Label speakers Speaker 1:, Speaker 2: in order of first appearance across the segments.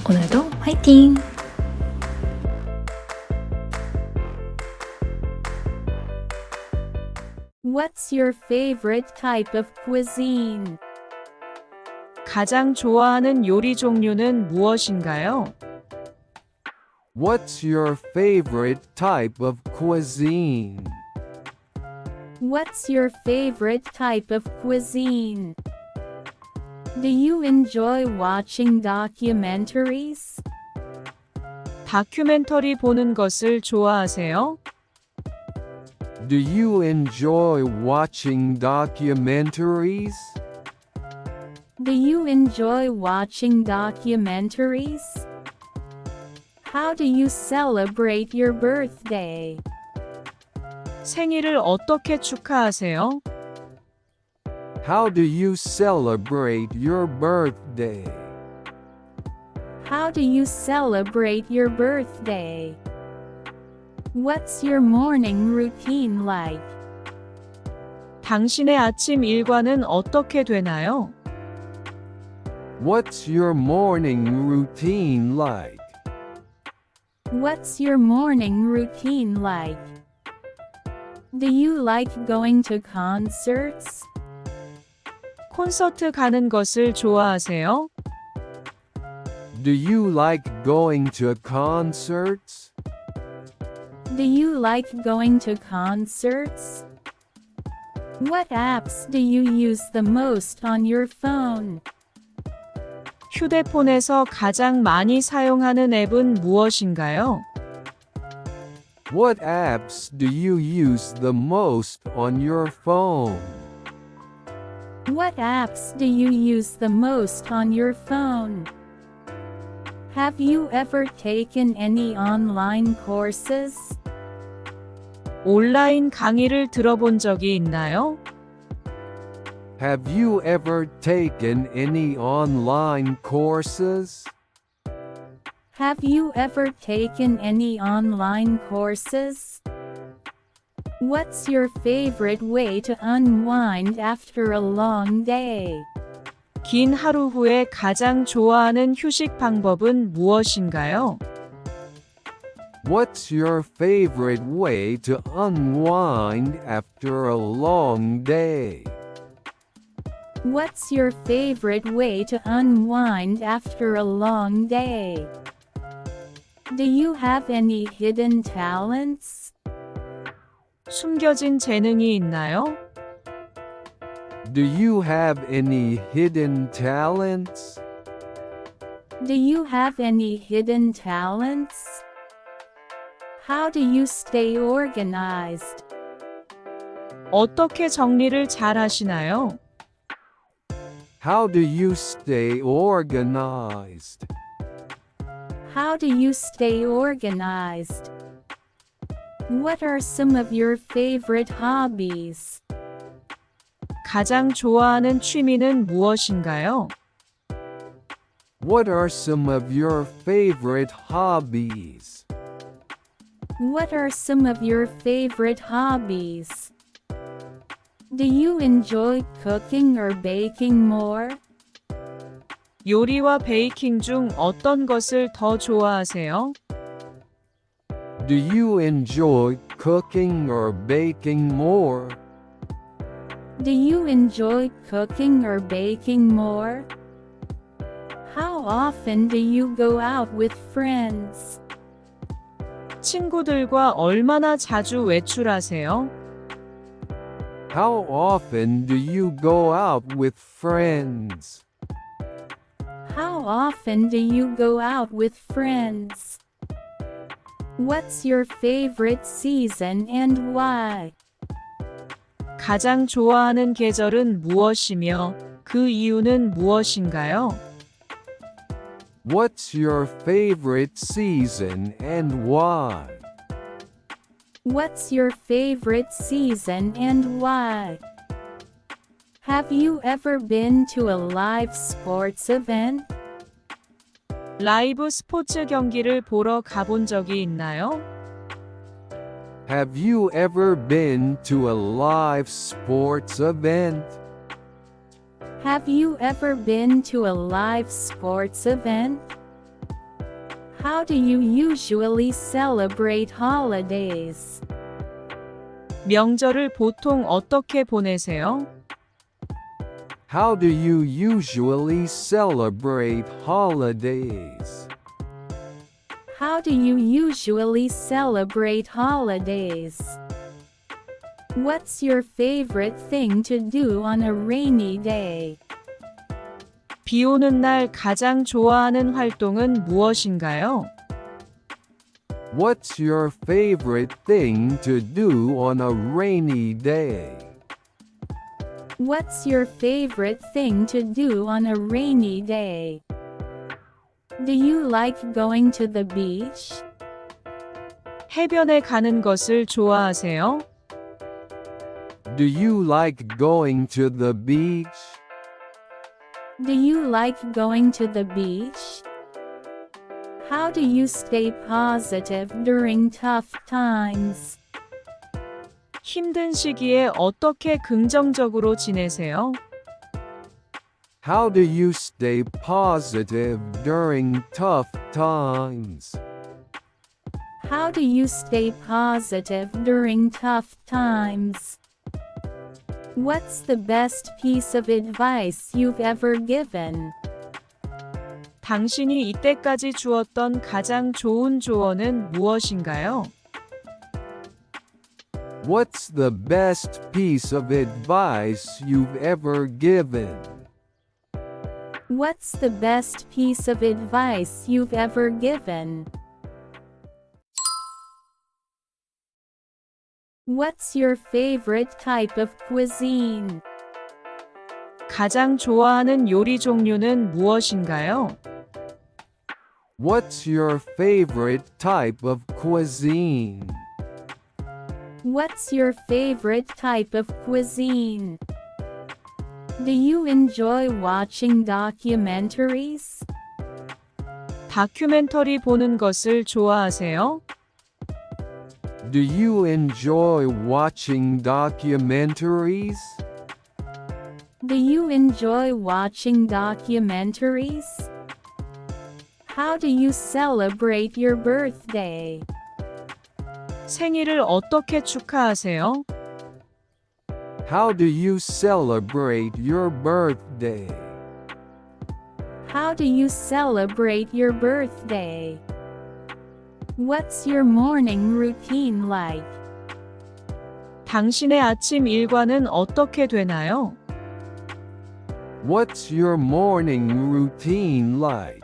Speaker 1: 오늘도 화이팅!
Speaker 2: What's your favorite type of cuisine?
Speaker 3: 가장 좋아하는 요리 종류는 무엇인가요?
Speaker 4: What's your favorite type of cuisine?
Speaker 2: What's your favorite type of cuisine? Do you enjoy watching documentaries?
Speaker 3: 다큐멘터리 보는 것을 좋아하세요?
Speaker 4: Do you enjoy watching documentaries?
Speaker 2: Do you enjoy watching documentaries? How do you celebrate your birthday?
Speaker 3: 생일을 어떻게 축하하세요?
Speaker 4: How do you celebrate your birthday?
Speaker 2: How do you celebrate your birthday? What's your morning routine like?
Speaker 3: 당신의 아침 일과는 어떻게 되나요?
Speaker 4: What's your morning routine like?
Speaker 2: What's your morning routine like? Do you like going to concerts?
Speaker 3: 콘서트 가는 것을 좋아하세요?
Speaker 4: Do you like going to concerts?
Speaker 2: Do you like going to concerts? What apps do you use the most on your phone?
Speaker 3: 휴대폰에서 가장 많이 사용하는 앱은 무엇인가요?
Speaker 4: What apps do you use the most on your phone?
Speaker 2: What apps do you use the most on your phone? Have you ever taken any online courses?
Speaker 3: 온라인 강의를 들어본 적이 있나요?
Speaker 4: Have you ever taken any online courses?
Speaker 2: Have you ever taken any online courses? What's your favorite way to unwind after a long day?
Speaker 3: 긴 하루 후에 가장 좋아하는 휴식 방법은 무엇인가요?
Speaker 4: What's your favorite way to unwind after a long day?
Speaker 2: What's your favorite way to unwind after a long day? Do you have any hidden talents?
Speaker 3: 숨겨진 재능이 있나요?
Speaker 4: Do you have any hidden talents?
Speaker 2: Do you have any hidden talents? How do you stay organized?
Speaker 3: 어떻게 정리를 잘 하시나요?
Speaker 4: How do you stay organized?
Speaker 2: How do you stay organized? What are some of your favorite hobbies?
Speaker 3: 가장 좋아하는 취미는 무엇인가요?
Speaker 4: What are some of your favorite hobbies?
Speaker 2: What are some of your favorite hobbies? Do you enjoy cooking or baking more?
Speaker 3: 요리와 베이킹 중 어떤 것을 더 좋아하세요?
Speaker 4: Do you enjoy cooking or baking more?
Speaker 2: Do you enjoy cooking or baking more? How often do you go out with friends?
Speaker 3: 친구들과 얼마나 자주 외출하세요?
Speaker 4: How often do you go out with friends?
Speaker 2: How often do you go out with friends? What's your favorite season and why?
Speaker 3: 가장 좋아하는 계절은 무엇이며 그 이유는 무엇인가요?
Speaker 4: What's your favorite season and why?
Speaker 2: What's your favorite season and why? Have you ever been to a live sports event?
Speaker 3: 라이브 스포츠 경기를 보러 가본 적이 있나요?
Speaker 4: Have you ever been to a live sports event?
Speaker 2: Have you ever been to a live sports event? How do you usually celebrate holidays?
Speaker 3: 명절을 보통 어떻게 보내세요?
Speaker 4: How do you usually celebrate holidays?
Speaker 2: How do you usually celebrate holidays? What's your favorite thing to do on a rainy day?
Speaker 3: 비 오는 날 가장 좋아하는 활동은 무엇인가요?
Speaker 4: What's your favorite thing to do on a rainy day?
Speaker 2: What's your favorite thing to do on a rainy day? Do you like going to the beach?
Speaker 3: 해변에 가는 것을 좋아하세요?
Speaker 4: Do you like going to the beach?
Speaker 2: Do you like going to the beach? How do you stay positive during tough times?
Speaker 3: 힘든 시기에 어떻게 긍정적으로 지내세요?
Speaker 4: How do you stay positive during tough times?
Speaker 2: How do you stay positive during tough times? What's the best piece of advice you've ever given?
Speaker 3: 당신이 이때까지 주었던 가장 좋은 조언은 무엇인가요?
Speaker 4: What's the best piece of advice you've ever given?
Speaker 2: What's the best piece of advice you've ever given? What's your favorite type of cuisine?
Speaker 3: 가장 좋아하는 요리 종류는 무엇인가요?
Speaker 4: What's your favorite type of cuisine?
Speaker 2: What's your favorite type of cuisine? Do you enjoy watching documentaries?
Speaker 3: 다큐멘터리 보는 것을 좋아하세요?
Speaker 4: Do you enjoy watching documentaries?
Speaker 2: Do you enjoy watching documentaries? How do you celebrate your birthday?
Speaker 3: 생일을 어떻게 축하하세요?
Speaker 4: How do you celebrate your birthday?
Speaker 2: How do you celebrate your birthday? What's your morning routine like?
Speaker 3: 당신의 아침 일과는 어떻게 되나요?
Speaker 4: What's your morning routine like?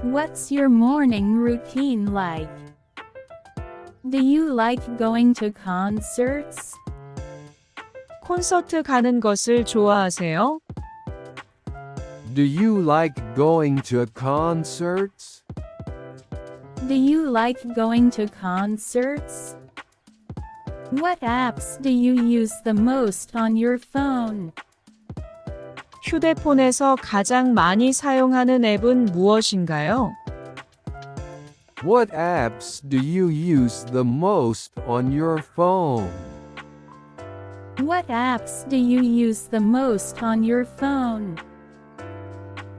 Speaker 2: What's your morning routine like? Do you like going to concerts?
Speaker 3: 콘서트 가는 것을 좋아하세요?
Speaker 4: Do you like going to concerts?
Speaker 2: Do you like going to concerts? What apps do you use the most on your phone?
Speaker 3: 휴대폰에서 가장 많이 사용하는 앱은 무엇인가요?
Speaker 4: What apps do you use the most on your phone?
Speaker 2: What apps do you use the most on your phone?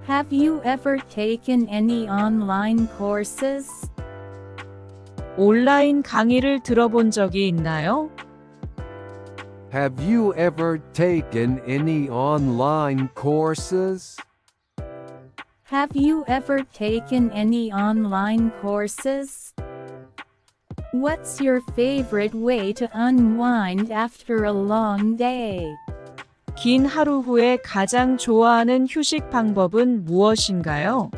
Speaker 2: Have you ever taken any online courses?
Speaker 3: 온라인 강의를 들어본 적이 있나요?
Speaker 4: Have you ever taken any online courses?
Speaker 2: Have you ever taken any online courses? What's your favorite way to unwind after a long day?
Speaker 3: 긴 하루 후에 가장 좋아하는 휴식 방법은 무엇인가요?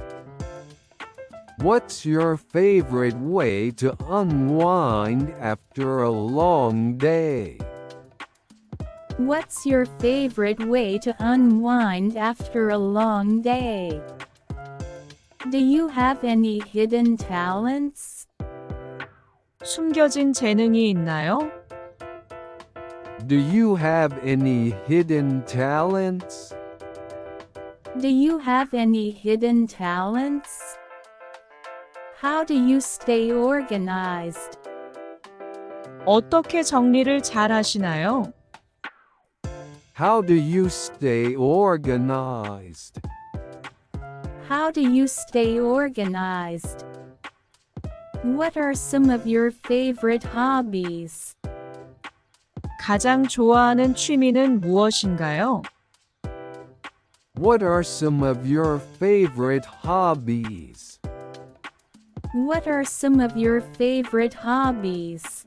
Speaker 4: What's your favorite way to unwind after a long day?
Speaker 2: What's your favorite way to unwind after a long day? Do you have any hidden talents?
Speaker 3: 숨겨진 재능이 있나요?
Speaker 4: Do you have any hidden talents?
Speaker 2: Do you have any hidden talents? How do you stay organized?
Speaker 3: 어떻게 정리를 잘 하시나요?
Speaker 4: How do you stay organized?
Speaker 2: How do you stay organized? What are some of your favorite hobbies?
Speaker 3: 가장 좋아하는 취미는 무엇인가요?
Speaker 4: What are some of your favorite hobbies?
Speaker 2: What are some of your favorite hobbies?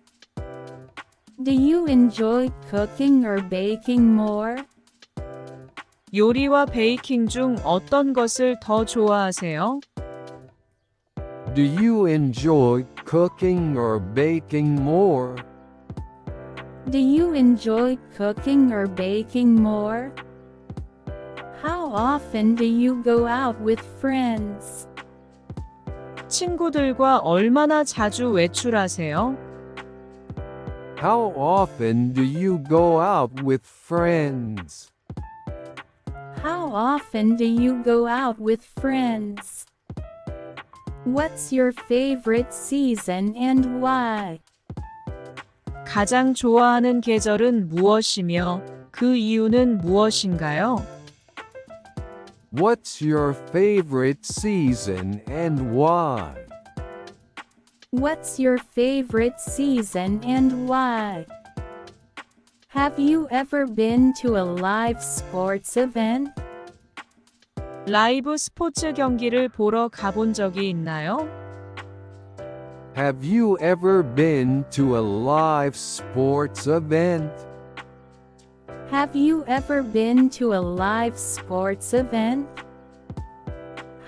Speaker 2: Do you enjoy cooking or baking more?
Speaker 3: 요리와 베이킹 중 어떤 것을 더 좋아하세요?
Speaker 4: Do you enjoy cooking or baking more?
Speaker 2: Do you enjoy cooking or baking more? How often do you go out with friends?
Speaker 3: 친구들과 얼마나 자주 외출하세요?
Speaker 4: How often do you go out with friends?
Speaker 2: How often do you go out with friends? What's your favorite season and why?
Speaker 3: 가장 좋아하는 계절은 무엇이며 그 이유는 무엇인가요?
Speaker 4: What's your favorite season and why?
Speaker 2: What's your favorite season and why? Have you ever been to a live sports event?
Speaker 3: 라이브 스포츠 경기를 보러 가본 적이 있나요?
Speaker 4: Have you ever been to a live sports event?
Speaker 2: Have you ever been to a live sports event?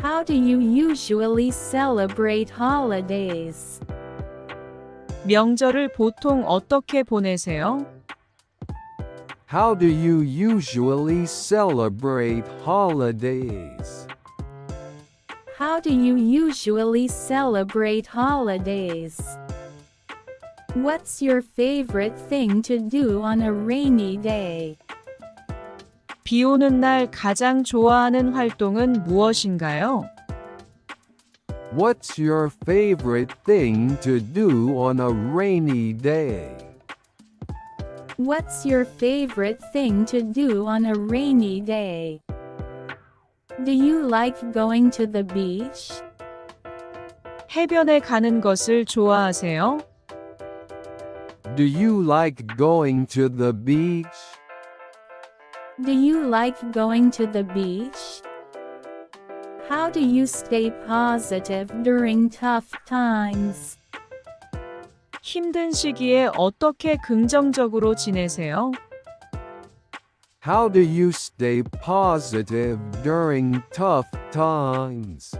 Speaker 2: How do you usually celebrate holidays?
Speaker 3: 명절을 보통 어떻게 보내세요?
Speaker 4: How do you usually celebrate holidays?
Speaker 2: How do you usually celebrate holidays? What's your favorite thing to do on a rainy day?
Speaker 3: 비 오는 날 가장 좋아하는 활동은 무엇인가요?
Speaker 4: What's your favorite thing to do on a rainy day?
Speaker 2: What's your favorite thing to do on a rainy day? Do you like going to the beach?
Speaker 3: 해변에 가는 것을 좋아하세요?
Speaker 4: Do you like going to the beach?
Speaker 2: Do you like going to the beach? How do you stay positive during tough times?
Speaker 3: 힘든 시기에 어떻게 긍정적으로 지내세요?
Speaker 4: How do you stay positive during tough times?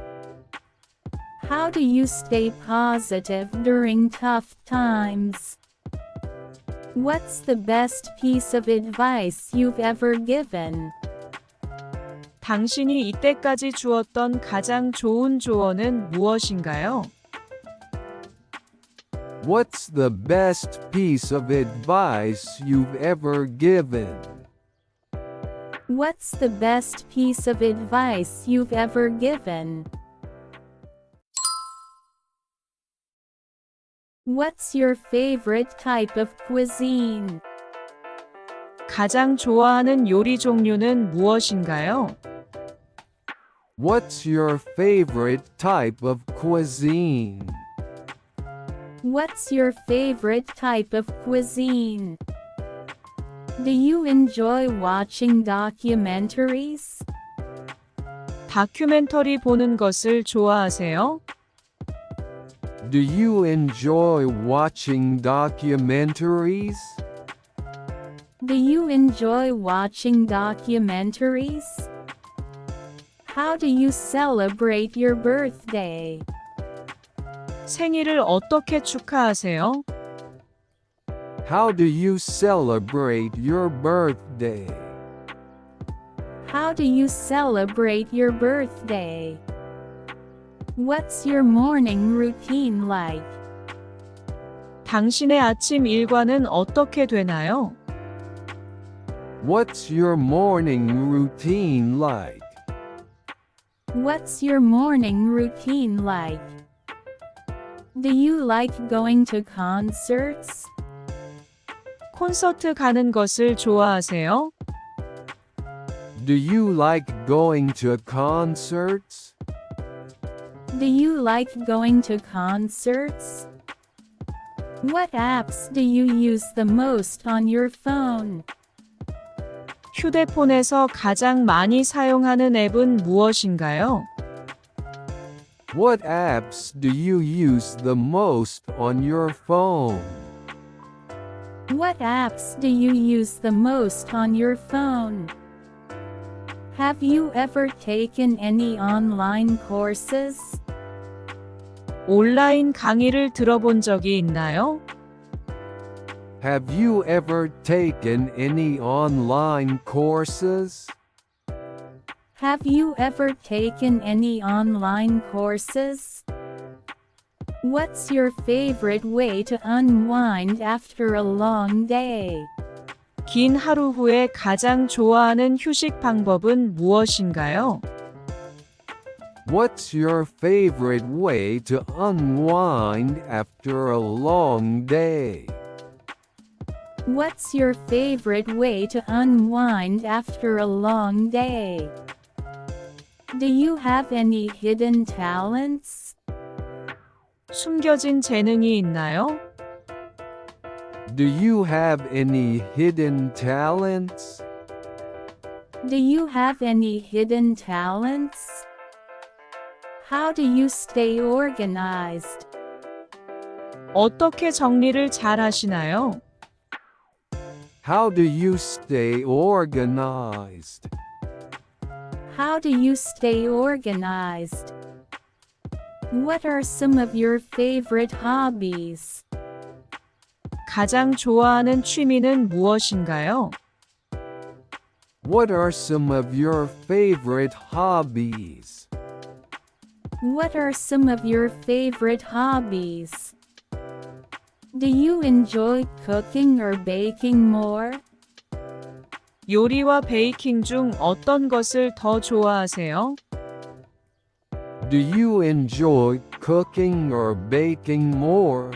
Speaker 2: How do you stay positive during tough times? What's the best piece of advice you've ever given?
Speaker 3: 당신이 이때까지 주었던 가장 좋은 조언은 무엇인가요?
Speaker 4: What's the best piece of advice you've ever given?
Speaker 2: What's the best piece of advice you've ever given? What's your favorite type of cuisine?
Speaker 3: 가장 좋아하는 요리 종류는 무엇인가요?
Speaker 4: What's your favorite type of cuisine?
Speaker 2: What's your favorite type of cuisine? Do you enjoy watching documentaries?
Speaker 3: 다큐멘터리 보는 것을 좋아하세요?
Speaker 4: Do you enjoy watching documentaries?
Speaker 2: Do you enjoy watching documentaries? How do you celebrate your birthday?
Speaker 3: 생일을 어떻게 축하하세요?
Speaker 4: How do you celebrate your birthday?
Speaker 2: How do you celebrate your birthday? What's your morning routine like?
Speaker 3: 당신의 아침 일과는 어떻게 되나요?
Speaker 4: What's your morning routine like?
Speaker 2: What's your morning routine like? Do you like going to concerts?
Speaker 3: 콘서트 가는 것을 좋아하세요?
Speaker 4: Do you like going to concerts?
Speaker 2: Do you like going to concerts? What apps do you use the most on your phone?
Speaker 3: 휴대폰에서 가장 많이 사용하는 앱은 무엇인가요?
Speaker 4: What apps do you use the most on your phone?
Speaker 2: What apps do you use the most on your phone? Have you ever taken any online courses?
Speaker 3: 온라인 강의를 들어본 적이 있나요?
Speaker 4: Have you ever taken any online courses?
Speaker 2: Have you ever taken any online courses? What's your favorite way to unwind after a long day?
Speaker 3: 긴 하루 후에 가장 좋아하는 휴식 방법은 무엇인가요?
Speaker 4: What's your favorite way to unwind after a long day?
Speaker 2: What's your favorite way to unwind after a long day? Do you have any hidden talents?
Speaker 3: 숨겨진 재능이 있나요?
Speaker 4: Do you have any hidden talents?
Speaker 2: Do you have any hidden talents? How do you stay organized?
Speaker 3: 어떻게 정리를 잘 하시나요?
Speaker 4: How do you stay organized?
Speaker 2: How do you stay organized? What are some of your favorite hobbies?
Speaker 3: 가장 좋아하는 취미는 무엇인가요?
Speaker 4: What are some of your favorite hobbies?
Speaker 2: What are some of your favorite hobbies? Do you enjoy cooking or baking more?
Speaker 3: 요리와 베이킹 중 어떤 것을 더 좋아하세요?
Speaker 4: Do you enjoy cooking or baking more?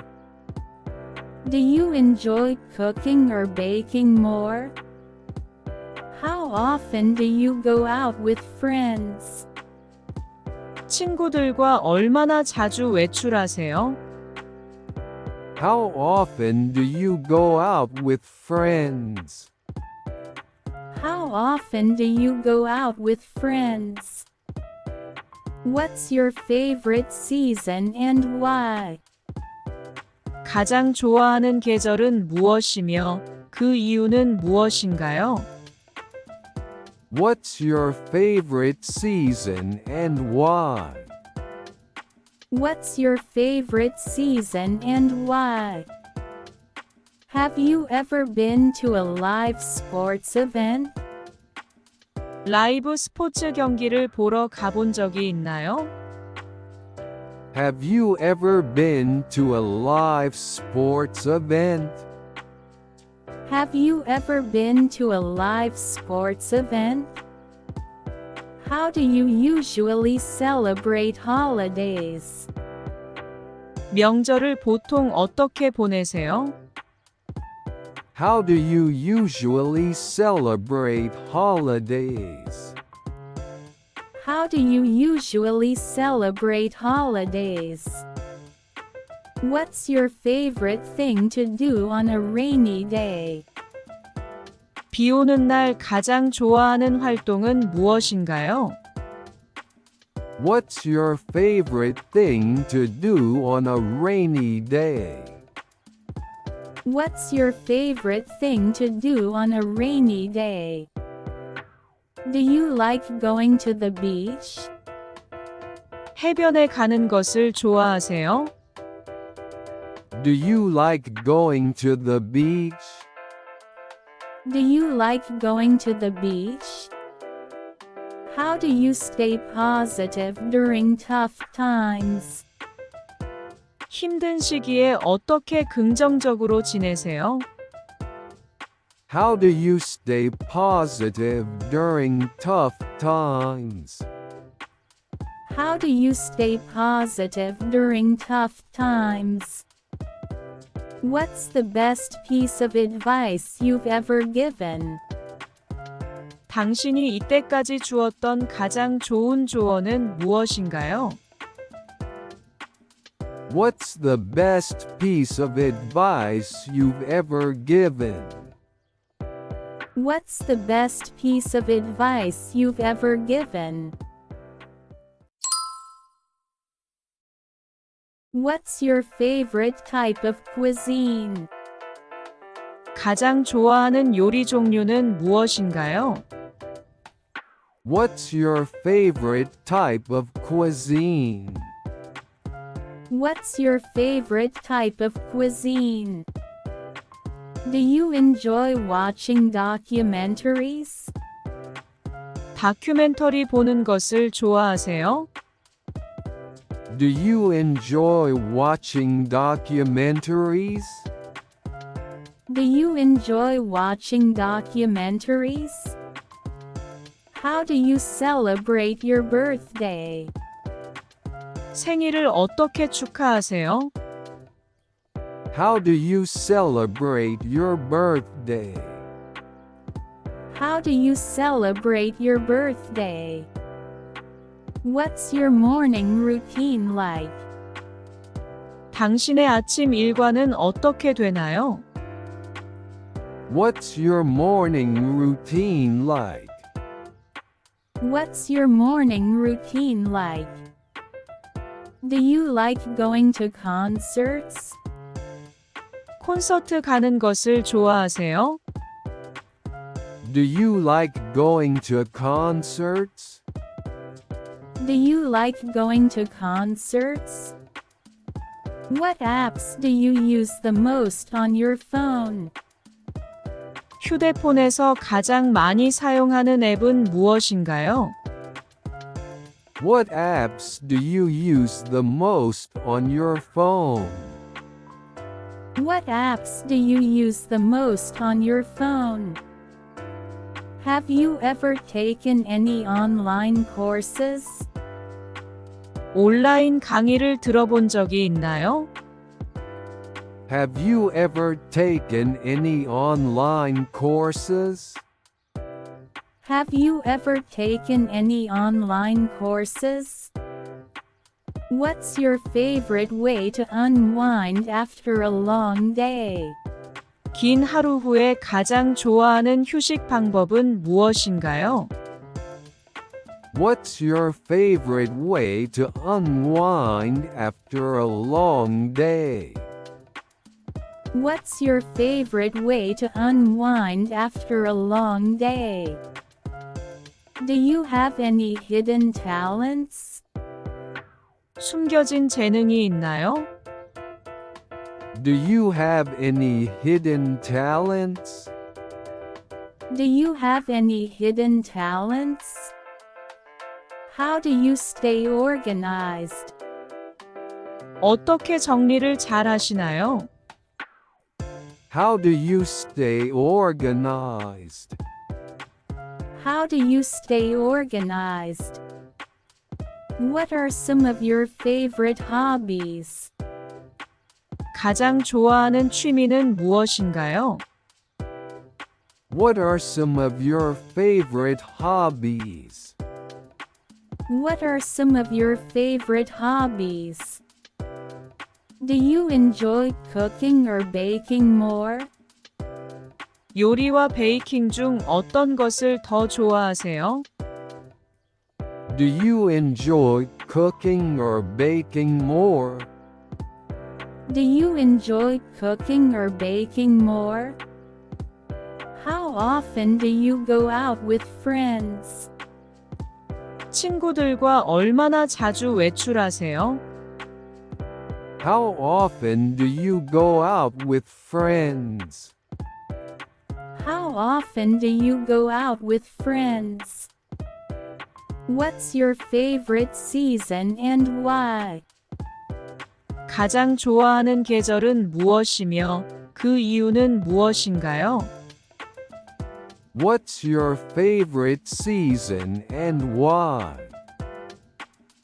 Speaker 2: Do you enjoy cooking or baking more? How often do you go out with friends?
Speaker 3: 친구들과 얼마나 자주 외출하세요?
Speaker 4: How often do you go out with friends?
Speaker 2: How often do you go out with friends? What's your favorite season and why?
Speaker 3: 가장 좋아하는 계절은 무엇이며 그 이유는 무엇인가요?
Speaker 4: What's your favorite season and why?
Speaker 2: What's your favorite season and why? Have you ever been to a live sports event?
Speaker 3: 라이브 스포츠 경기를 보러 가본 적이 있나요?
Speaker 4: Have you ever been to a live sports event?
Speaker 2: Have you ever been to a live sports event? How do you usually celebrate holidays?
Speaker 3: 명절을 보통 어떻게 보내세요?
Speaker 4: How do you usually celebrate holidays?
Speaker 2: How do you usually celebrate holidays? What's your favorite thing to do on a rainy day?
Speaker 3: 비 오는 날 가장 좋아하는 활동은 무엇인가요?
Speaker 4: What's your favorite thing to do on a rainy day?
Speaker 2: What's your favorite thing to do on a rainy day? Do you like going to the beach?
Speaker 3: 해변에 가는 것을 좋아하세요?
Speaker 4: Do you like going to the beach?
Speaker 2: Do you like going to the beach? How do you stay positive during tough times?
Speaker 3: 힘든 시기에 어떻게 긍정적으로 지내세요?
Speaker 4: How do you stay positive during tough times?
Speaker 2: How do you stay positive during tough times? What's the best piece of advice you've ever given?
Speaker 3: 당신이 이때까지 주었던 가장 좋은 조언은 무엇인가요?
Speaker 4: What's the best piece of advice you've ever given?
Speaker 2: What's the best piece of advice you've ever given? What's your favorite type of cuisine?
Speaker 3: 가장 좋아하는 요리 종류는 무엇인가요?
Speaker 4: What's your favorite type of cuisine?
Speaker 2: What's your favorite type of cuisine? Do you enjoy watching documentaries?
Speaker 3: 다큐멘터리 보는 것을 좋아하세요?
Speaker 4: Do you enjoy watching documentaries?
Speaker 2: Do you enjoy watching documentaries? How do you celebrate your birthday?
Speaker 3: 생일을 어떻게 축하하세요?
Speaker 4: How do you celebrate your birthday?
Speaker 2: How do you celebrate your birthday? What's your morning routine like?
Speaker 3: 당신의 아침 일과는 어떻게 되나요?
Speaker 4: What's your morning routine like?
Speaker 2: What's your morning routine like? Do you like going to concerts?
Speaker 3: 콘서트 가는 것을 좋아하세요?
Speaker 4: Do you like going to concerts?
Speaker 2: Do you like going to concerts? What apps do you use the most on your phone?
Speaker 3: 휴대폰에서 가장 많이 사용하는 앱은 무엇인가요?
Speaker 4: What apps do you use the most on your phone?
Speaker 2: What apps do you use the most on your phone? Have you ever taken any online courses?
Speaker 3: 온라인 강의를 들어본 적이 있나요?
Speaker 4: Have you ever taken any online courses?
Speaker 2: Have you ever taken any online courses? What's your favorite way to unwind after a long day?
Speaker 3: 긴 하루 후에 가장 좋아하는 휴식 방법은 무엇인가요?
Speaker 4: What's your favorite way to unwind after a long day?
Speaker 2: What's your favorite way to unwind after a long day? Do you have any hidden talents?
Speaker 3: 숨겨진 재능이 있나요?
Speaker 4: Do you have any hidden talents?
Speaker 2: Do you have any hidden talents? How do you stay organized?
Speaker 3: 어떻게 정리를 잘 하시나요?
Speaker 4: How do you stay organized?
Speaker 2: How do you stay organized? What are some of your favorite hobbies?
Speaker 3: 가장 좋아하는 취미는 무엇인가요?
Speaker 4: What are some of your favorite hobbies?
Speaker 2: What are some of your favorite hobbies? Do you enjoy cooking or baking more?
Speaker 3: 요리와 베이킹 중 어떤 것을 더 좋아하세요?
Speaker 4: Do you enjoy cooking or baking more?
Speaker 2: Do you enjoy cooking or baking more? How often do you go out with friends?
Speaker 3: 친구들과 얼마나 자주 외출하세요?
Speaker 4: How often do you go out with friends?
Speaker 2: How often do you go out with friends? What's your favorite season and why?
Speaker 3: 가장 좋아하는 계절은 무엇이며 그 이유는 무엇인가요?
Speaker 4: What's your favorite season and why?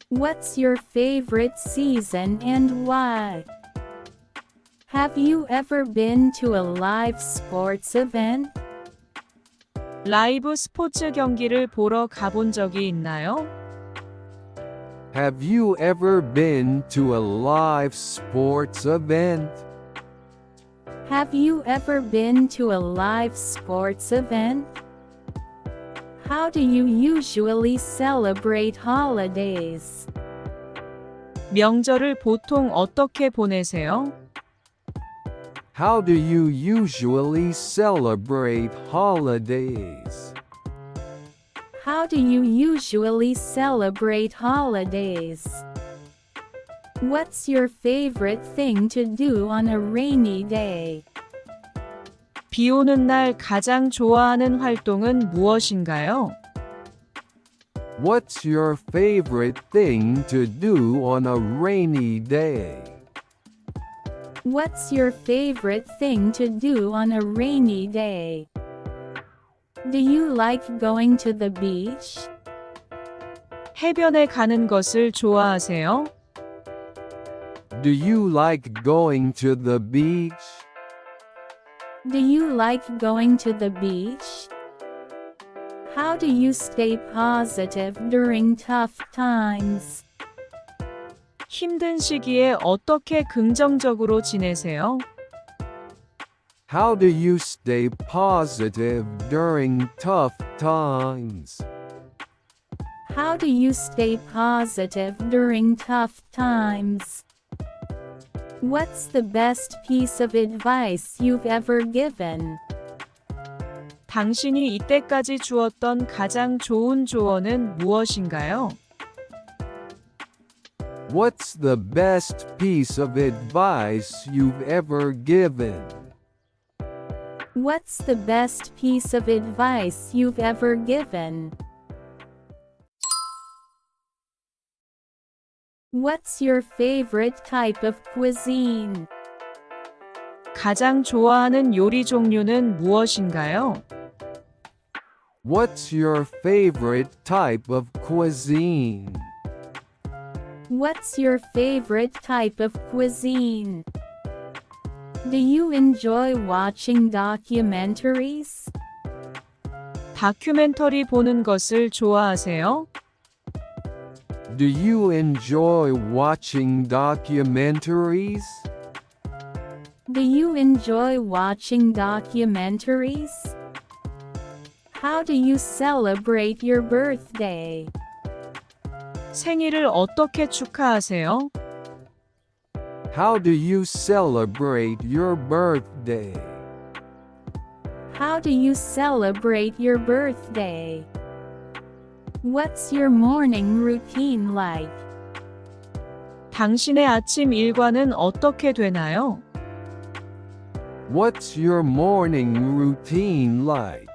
Speaker 2: What's your favorite season and why? Have you ever been to a live sports event?
Speaker 3: 라이브 스포츠 경기를 보러 가본 적이 있나요?
Speaker 4: Have you ever been to a live sports event?
Speaker 2: Have you ever been to a live sports event? How do you usually celebrate holidays?
Speaker 3: 명절을 보통 어떻게 보내세요?
Speaker 4: How do you usually celebrate holidays?
Speaker 2: How do you usually celebrate holidays? What's your favorite thing to do on a rainy day?
Speaker 3: 비 오는 날 가장 좋아하는 활동은 무엇인가요?
Speaker 4: What's your favorite thing to do on a rainy day?
Speaker 2: What's your favorite thing to do on a rainy day? Do you like going to the beach?
Speaker 3: 해변에 가는 것을 좋아하세요?
Speaker 4: Do you like going to the beach?
Speaker 2: Do you like going to the beach? How do you stay positive during tough times?
Speaker 3: 힘든 시기에 어떻게 긍정적으로 지내세요?
Speaker 4: How do you stay positive during tough times?
Speaker 2: How do you stay positive during tough times? What's the best piece of advice you've ever given?
Speaker 3: 당신이 이때까지 주었던 가장 좋은 조언은 무엇인가요?
Speaker 4: What's the best piece of advice you've ever given?
Speaker 2: What's the best piece of advice you've ever given? What's your favorite type of cuisine?
Speaker 3: 가장 좋아하는 요리 종류는 무엇인가요?
Speaker 4: What's your favorite type of cuisine?
Speaker 2: What's your favorite type of cuisine? Do you enjoy watching documentaries?
Speaker 3: 다큐멘터리 보는 것을 좋아하세요?
Speaker 4: Do you enjoy watching documentaries?
Speaker 2: Do you enjoy watching documentaries? How do you celebrate your birthday?
Speaker 3: 생일을 어떻게 축하하세요?
Speaker 4: How do you celebrate your birthday?
Speaker 2: How do you celebrate your birthday? What's your morning routine like?
Speaker 3: 당신의 아침 일과는 어떻게 되나요?
Speaker 4: What's your morning routine like?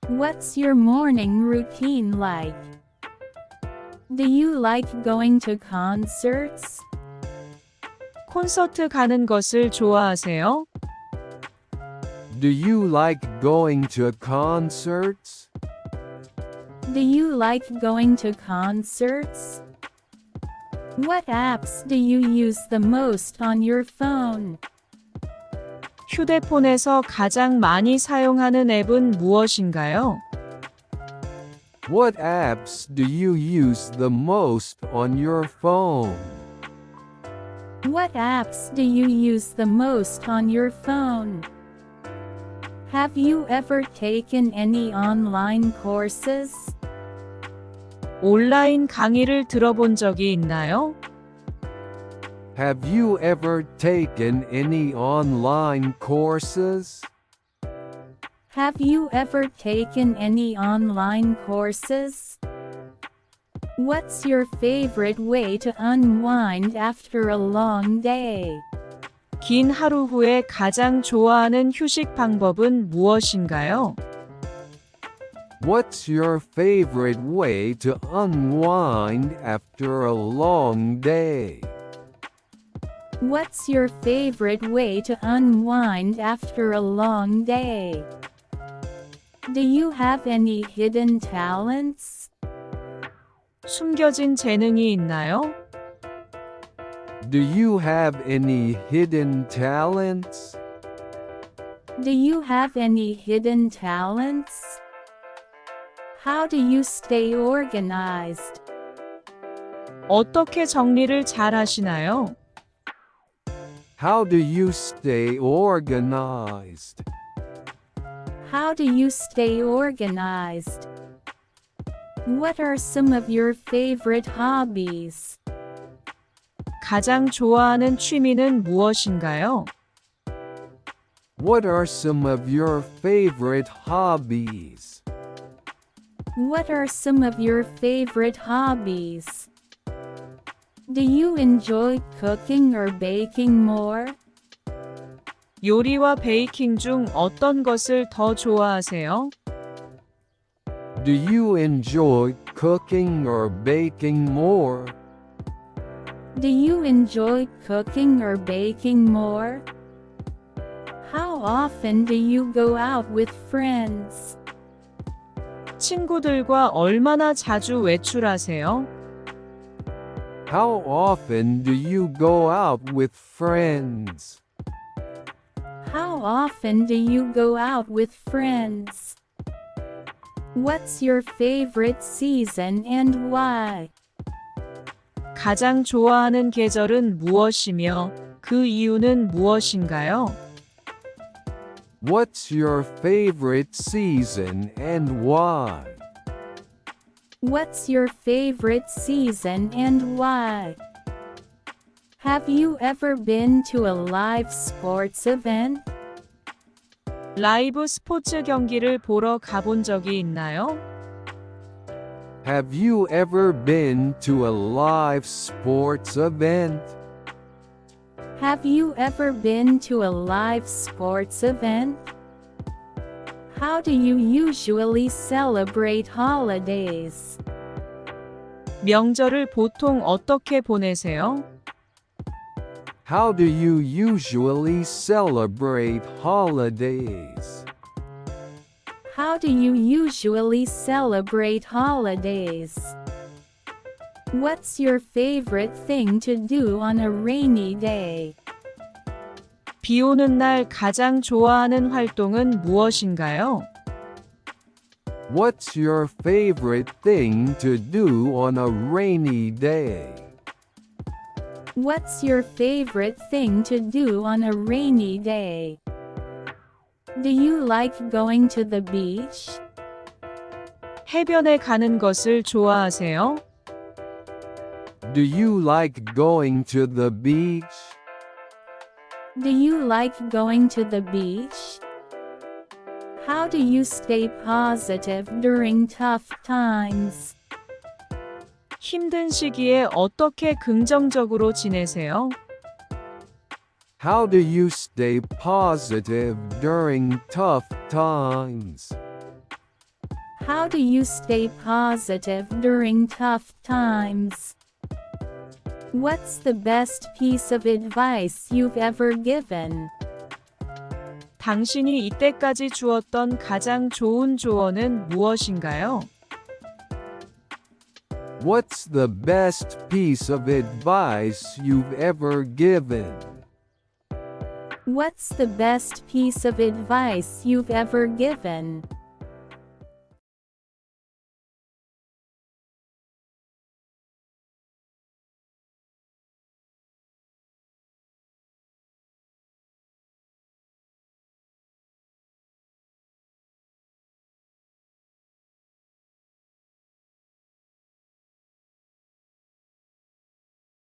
Speaker 2: What's your morning routine like? Do you like going to concerts?
Speaker 3: 콘서트 가는 것을 좋아하세요?
Speaker 4: Do you like going to concerts?
Speaker 2: Do you like going to concerts? What apps do you use the most on your phone?
Speaker 3: 휴대폰에서 가장 많이 사용하는 앱은 무엇인가요?
Speaker 4: What apps do you use the most on your phone?
Speaker 2: What apps do you use the most on your phone? Have you ever taken any online courses?
Speaker 3: 온라인 강의를 들어본 적이 있나요?
Speaker 4: Have you ever taken any online courses?
Speaker 2: Have you ever taken any online courses? What's your favorite way to unwind after a long day?
Speaker 3: 긴 하루 후에 가장 좋아하는 휴식 방법은 무엇인가요?
Speaker 4: What's your favorite way to unwind after a long day?
Speaker 2: What's your favorite way to unwind after a long day? Do you have any hidden talents?
Speaker 3: 숨겨진 재능이 있나요?
Speaker 4: Do you have any hidden talents?
Speaker 2: Do you have any hidden talents? How do you stay organized?
Speaker 3: 어떻게 정리를 잘 하시나요?
Speaker 4: How do you stay organized?
Speaker 2: How do you stay organized? What are some of your favorite hobbies?
Speaker 3: 가장 좋아하는 취미는 무엇인가요?
Speaker 4: What are some of your favorite hobbies?
Speaker 2: What are some of your favorite hobbies? Do you enjoy cooking or baking more?
Speaker 3: 요리와 베이킹 중 어떤 것을 더 좋아하세요?
Speaker 4: Do you enjoy cooking or baking more?
Speaker 2: Do you enjoy cooking or baking more? How often do you go out with friends?
Speaker 3: 친구들과 얼마나 자주 외출하세요?
Speaker 4: How often do you go out with friends?
Speaker 2: How often do you go out with friends? What's your favorite season and why?
Speaker 3: 가장 좋아하는 계절은 무엇이며 그 이유는 무엇인가요?
Speaker 4: What's your favorite season and why?
Speaker 2: What's your favorite season and why? Have you ever been to a live sports event?
Speaker 3: 라이브 스포츠 경기를 보러 가본 적이 있나요?
Speaker 4: Have you ever been to a live sports event?
Speaker 2: Have you ever been to a live sports event? How do you usually celebrate holidays?
Speaker 3: 명절을 보통 어떻게 보내세요?
Speaker 4: How do you usually celebrate holidays?
Speaker 2: How do you usually celebrate holidays? What's your favorite thing to do on a rainy day?
Speaker 3: 비 오는 날 가장 좋아하는 활동은 무엇인가요?
Speaker 4: What's your favorite thing to do on a rainy day?
Speaker 2: What's your favorite thing to do on a rainy day? Do you like going to the beach?
Speaker 3: 해변에 가는 것을 좋아하세요?
Speaker 4: Do you like going to the beach?
Speaker 2: Do you like going to the beach? How do you stay positive during tough times?
Speaker 3: 힘든 시기에 어떻게 긍정적으로 지내세요?
Speaker 4: How do you stay positive during tough times?
Speaker 2: How do you stay positive during tough times? What's the best piece of advice you've ever given?
Speaker 3: 당신이 이때까지 주었던 가장 좋은 조언은 무엇인가요?
Speaker 4: What's the best piece of advice you've ever given?
Speaker 2: What's the best piece of advice you've ever given?